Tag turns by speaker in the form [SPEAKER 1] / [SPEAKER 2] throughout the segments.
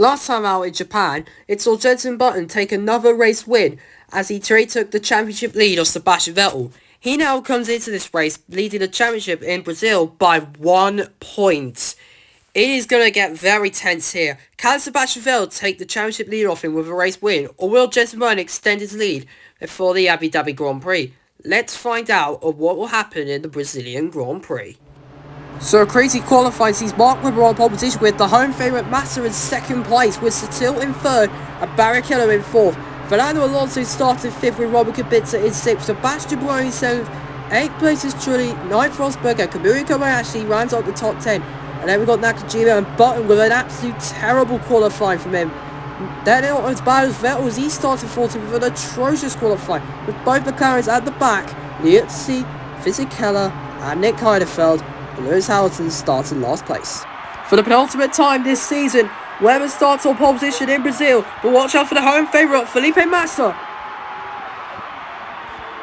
[SPEAKER 1] Last time out in Japan, it saw Jenson Button take another race win as he took the championship lead of Sebastian Vettel. He now comes into this race leading the championship in Brazil by 1 point. It is going to get very tense here. Can Sebastian Vettel take the championship lead off him with a race win, or will Jenson Button extend his lead before the Abu Dhabi Grand Prix? Let's find out what will happen in the Brazilian Grand Prix. So crazy qualifying sees Mark Webber on pole position with the home favourite Massa in second place, with Satil in third and Barrichello in fourth. Fernando Alonso started fifth with Robert Kubica in sixth, Sebastian Buemi in seventh, 8th place is Trulli, 9th Rosberg and Kamui Kobayashi rounds out the top 10. And then we got Nakajima and Button with an absolute terrible qualifying from him. Then not as bad as Vettel as he started 14th with an atrocious qualifying, with both McLarens at the back, Liuzzi, Fisichella and Nick Heidfeld. Lewis Hamilton starts in last place. For the penultimate time this season, Webber starts on pole position in Brazil, but watch out for the home favourite, Felipe Massa.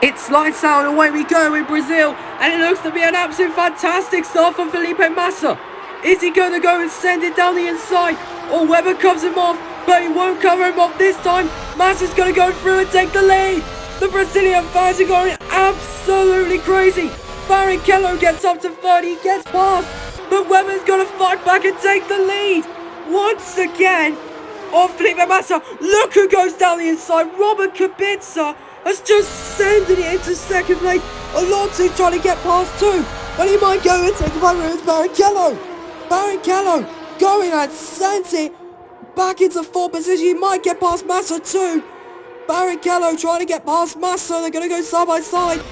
[SPEAKER 1] It's lights out and away we go in Brazil, and it looks to be an absolute fantastic start for Felipe Massa. Is he going to go and send it down the inside, or Webber covers him off, but he won't cover him off this time. Massa's going to go through and take the lead. The Brazilian fans are going absolutely crazy. Barrichello gets up to third, he gets past, but Webber's going to fight back and take the lead. Once again, on Felipe Massa, look who goes down the inside. Robert Kubica has just sent it into second place. Alonso's trying to get past too, but he might go and take the right with Barrichello. Barrichello going and sends it back into fourth position. He might get past Massa too. Barrichello trying to get past Massa. They're going to go side by side.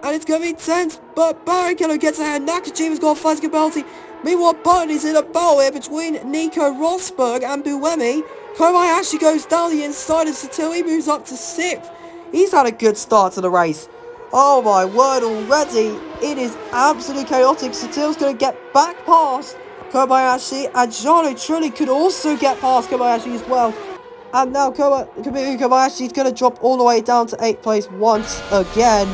[SPEAKER 1] And it's going to be tense, but Barrichello gets ahead. Nakajima's got a fast penalty. Meanwhile, Button is in a battle here between Nico Rosberg and Buemi. Kobayashi goes down the inside and Satil moves up to 6th. He's had a good start to the race. Oh my word, already it is absolutely chaotic. Satil's going to get back past Kobayashi, and Gianni Trulli could also get past Kobayashi as well. And now Kobayashi is going to drop all the way down to 8th place once again.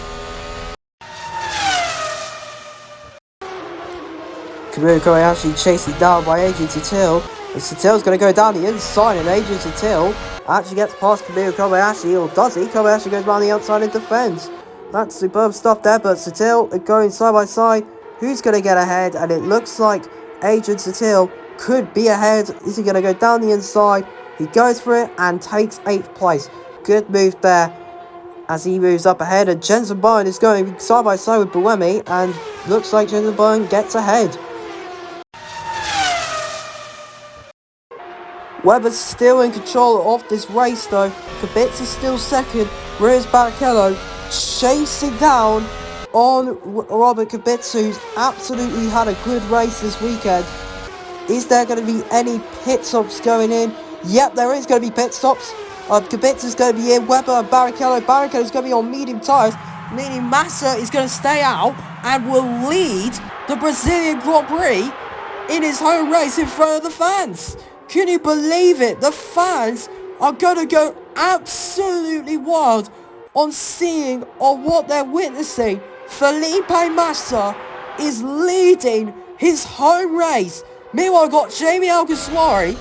[SPEAKER 1] Kamui Kobayashi chasing down by Adrian Satil, and Satil's going to go down the inside, and Adrian Satil actually gets past Kamui Kobayashi, or does he? Kobayashi goes around the outside and defends. That's superb stuff there, but Satil going side by side. Who's going to get ahead? And it looks like Adrian Satil could be ahead. Is he going to go down the inside? He goes for it and takes 8th place. Good move there as he moves up ahead, and Jenson Button is going side by side with Buemi, and looks like Jenson Button gets ahead. Webber's still in control of this race though. Kubica's still second, whereas Barrichello chasing down on Robert Kubica, who's absolutely had a good race this weekend. Is there going to be any pit stops going in? Yep, there is going to be pit stops. Kubica's going to be in, Webber and Barrichello's going to be on medium tyres, meaning Massa is going to stay out and will lead the Brazilian Grand Prix in his home race in front of the fans. Can you believe it? The fans are going to go absolutely wild on seeing or what they're witnessing. Felipe Massa is leading his home race. Meanwhile, we've got Jamie Alguersuari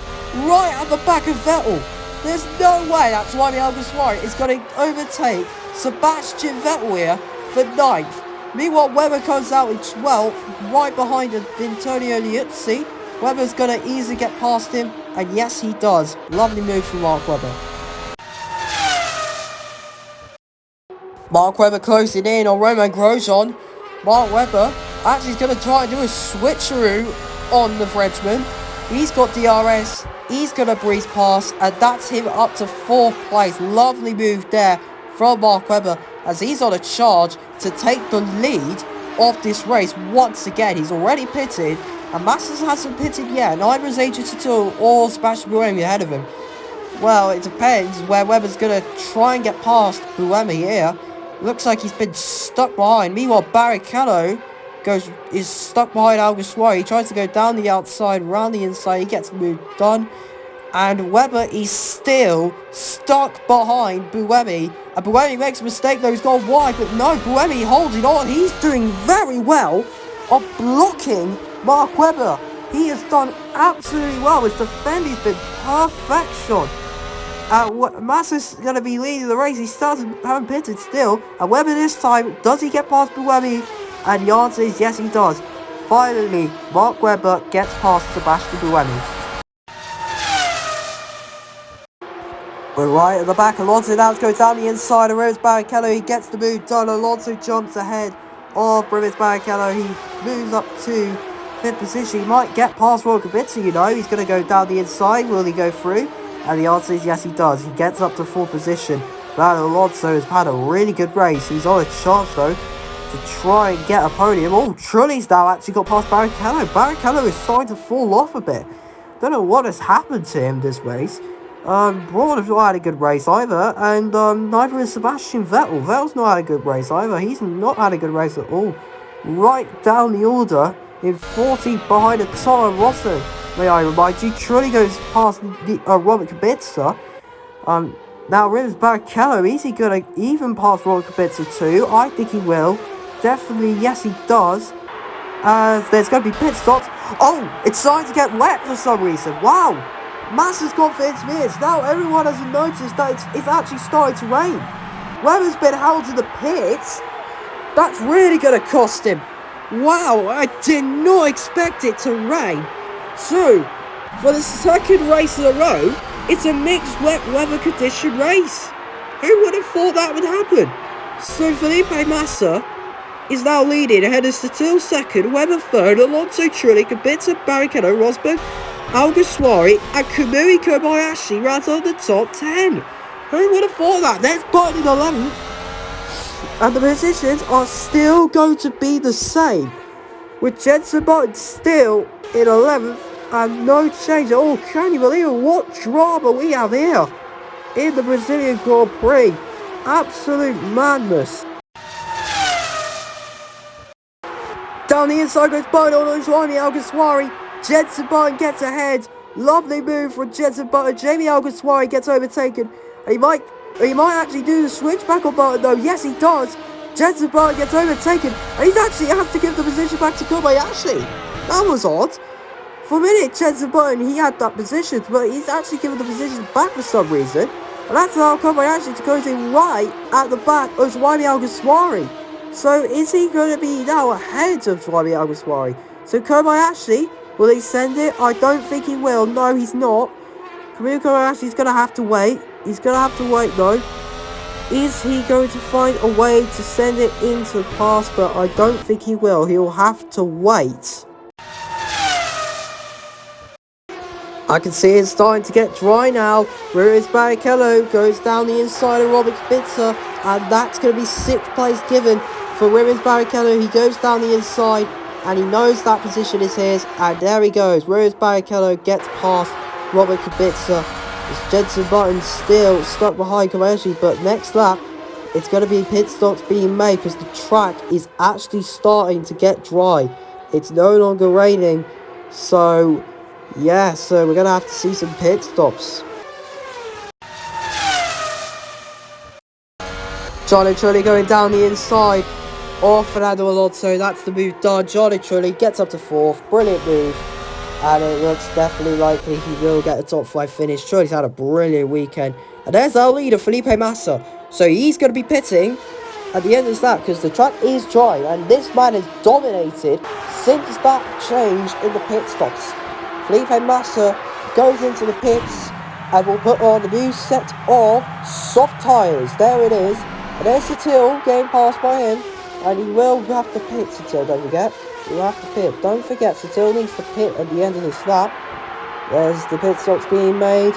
[SPEAKER 1] right at the back of Vettel. There's no way that Jamie Alguersuari is going to overtake Sebastian Vettel here for 9th. Meanwhile, Webber comes out in 12th, right behind Antonio Liuzzi. Webber's going to easily get past him, and yes, he does. Lovely move from Mark Webber. Mark Webber closing in on Romain Grosjean. Mark Webber actually is going to try and do a switcheroo on the Frenchman. He's got DRS, he's going to breeze past, and that's him up to 4th place. Lovely move there from Mark Webber as he's on a charge to take the lead of this race once again. He's already pitted, and Massa hasn't pitted yet. Neither is Adrian Satil or Sebastian Buemi ahead of him. Well, it depends where Webber's going to try and get past Buemi here. Looks like he's been stuck behind. Meanwhile, Barrichello is stuck behind Alguersuari. He tries to go down the outside, round the inside. He gets moved done. And Webber is still stuck behind Buemi. And Buemi makes a mistake though. He's gone wide. But no, Buemi holding on. He's doing very well of blocking Mark Webber. he has done absolutely well. His defending's been perfection. Massa's going to be leading the race. He starts having pitted still. And Webber this time, does he get past Buemi? And the answer is yes, he does. Finally, Mark Webber gets past Sebastian Buemi. We're right at the back. Alonso now goes down the inside of Rivers Barrichello. He gets the move done. Alonso jumps ahead of Rivers Barrichello. He moves up to 5th position. He might get past Royal Kubica, you know. He's going to go down the inside. Will he go through? And the answer is yes, he does. He gets up to 4th position. But Alonso has had a really good race. He's on a chance, though, to try and get a podium. Oh, Trulli's now actually got past Barrichello. Barrichello is starting to fall off a bit. Don't know what has happened to him this race. Braun has not had a good race either, and neither is Sebastian Vettel. Vettel's not had a good race either. He's not had a good race at all. Right down the order, in 14th behind the Toro Rosso, may I remind you. Trulli goes past the Robert Kubica. Now Rivers Barrichello, is he going to even pass Robert Kubica too? I think he will. Definitely, yes he does. There's going to be pit stops. Oh, it's starting to get wet for some reason. Wow. Massa's confidence is now everyone has noticed that it's actually starting to rain. Webber's been held to the pits. That's really going to cost him. Wow, I did not expect it to rain. So, for the second race in a row, it's a mixed wet weather condition race. Who would have thought that would happen? So Felipe Massa is now leading ahead of Sutil second, Webber third, Alonso Trulli, Kubica, Barrichello, Rosberg, Alguersuari and Kamui Kobayashi rounds on the top 10. Who would have thought that? There's Button in 11th. And the positions are still going to be the same. With Jenson Button still in 11th and no change at all. Can you believe it? What drama we have here in the Brazilian Grand Prix. Absolute madness. Down the inside goes Button on Jaime Alguersuari. Jenson Button gets ahead. Lovely move from Jenson Button. Jaime Alguersuari gets overtaken. He might actually do the switchback on Button though. Yes, he does. Jenson Button gets overtaken. And he's actually has to give the position back to Kobayashi. That was odd. For a minute, Jenson Button, he had that position, but he's actually given the position back for some reason. And that's allowed Kobayashi to go in right at the back of Jaime Alguersuari. So is he going to be now ahead of Jaime Alguersuari? So Kobayashi, will he send it? I don't think he will. No, he's not. Kamui Kobayashi's going to have to wait. He's going to have to wait though. Is he going to find a way to send it into the pass? But I don't think he will. He'll have to wait. I can see it's starting to get dry now. Rivers Barrichello goes down the inside of Robert Kubica. And that's going to be 6th place given for Rivers Barrichello. He goes down the inside. And he knows that position is his. And there he goes. Rivers Barrichello gets past Robert Kubica. It's Jenson Button still stuck behind Kobayashi. But next lap, it's going to be pit stops being made. Because the track is actually starting to get dry. It's no longer raining. So, yeah. So, we're going to have to see some pit stops. Johnny Trulli going down the inside. Fernando Alonso, that's the move done. Johnny Trulli gets up to 4th. Brilliant move. And it looks definitely likely he will get a top 5 finish. Trulli's had a brilliant weekend. And there's our leader, Felipe Massa. So he's going to be pitting at the end of that because the track is dry. And this man has dominated since that change in the pit stops. Felipe Massa goes into the pits and will put on a new set of soft tyres. There it is. And there's Sutil getting passed by him. And he will have to pit, Sutil, don't forget. He'll have to pit. Don't forget, Sutil needs to pit at the end of this lap. There's the pit stops being made.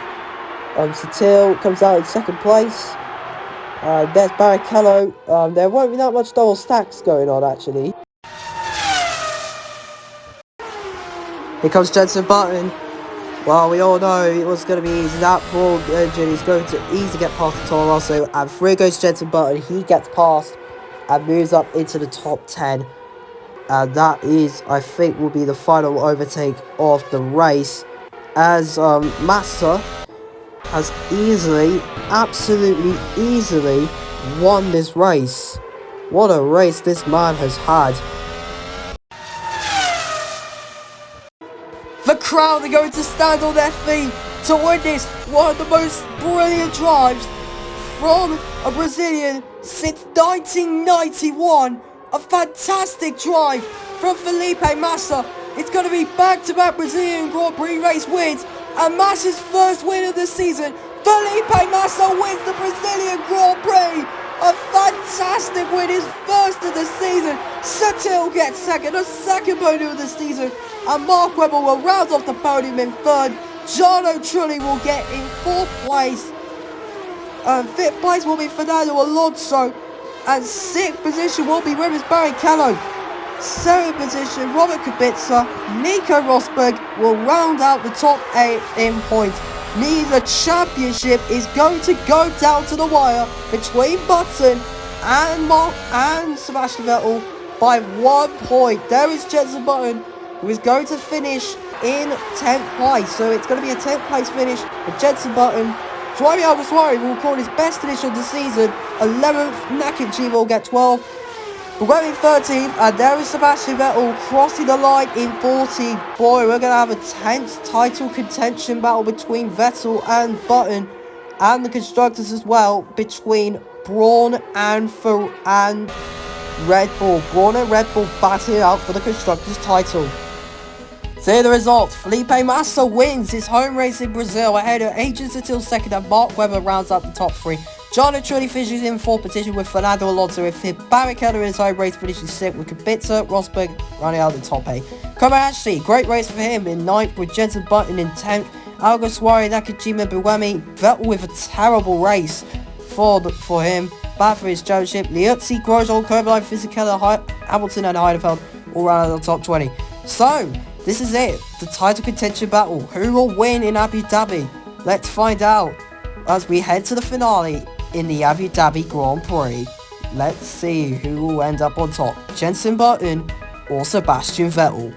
[SPEAKER 1] Sutil comes out in 2nd place. There's Barrichello. There won't be that much double stacks going on, actually. Here comes Jenson Button. Well, we all know it was going to be easy. That Braun engine is going to easily get past the Toro Rosso. And through goes Jenson Button. He gets past and moves up into the top 10. And that is, I think, will be the final overtake of the race. As Massa has easily, absolutely easily won this race. What a race this man has had. crowd are going to stand on their feet to witness one of the most brilliant drives from a Brazilian since 1991. A fantastic drive from Felipe Massa. It's going to be back-to-back Brazilian Grand Prix race wins, and Massa's first win of the season. Felipe Massa wins the Brazilian Grand Prix. A fantastic win, his first of the season. Sutil gets second, a second podium of the season, and Mark Webber will round off the podium in third. Jarno Trulli will get in fourth place. Fifth place will be Fernando Alonso, and sixth position will be Rubens Barrichello. Seventh position, Robert Kubica. Nico Rosberg will round out the top 8 in points. Neither championship is going to go down to the wire between Button and Sebastian Vettel by 1 point. There is Jenson Button, who is going to finish in 10th place. So it's going to be a 10th place finish for Jenson Button. Jaime Alguersuari will record his best finish of the season. 11th, Nakajima will get 12th. We're in 13th, and there is Sebastian Vettel crossing the line in 14th. Boy, we're going to have a tense title contention battle between Vettel and Button, and the constructors as well, between Brawn and Red Bull. Brawn and Red Bull battling it out for the constructors title. So here the results. Felipe Massa wins his home race in Brazil ahead of Adrian Sutil second, and Mark Webber rounds out the top 3. Jarno Trulli finishes in 4th position with Fernando Alonso in 5th. Barrichello in his home race finishes 6th with Kubica, Rosberg running out the top 8. Kobayashi, great race for him in 9th with Jenson Button in 10th. Alguersuari, Nakajima, Buemi. Vettel with a terrible race for him. Bad for his championship. Liuzzi, Grosjean, Kobayashi, Fisichella, Hamilton and Heidefeld all round out the top 20. So, this is it. The title contention battle. Who will win in Abu Dhabi? Let's find out as we head to the finale in the Abu Dhabi Grand Prix. Let's see who will end up on top, Jenson Button or Sebastian Vettel.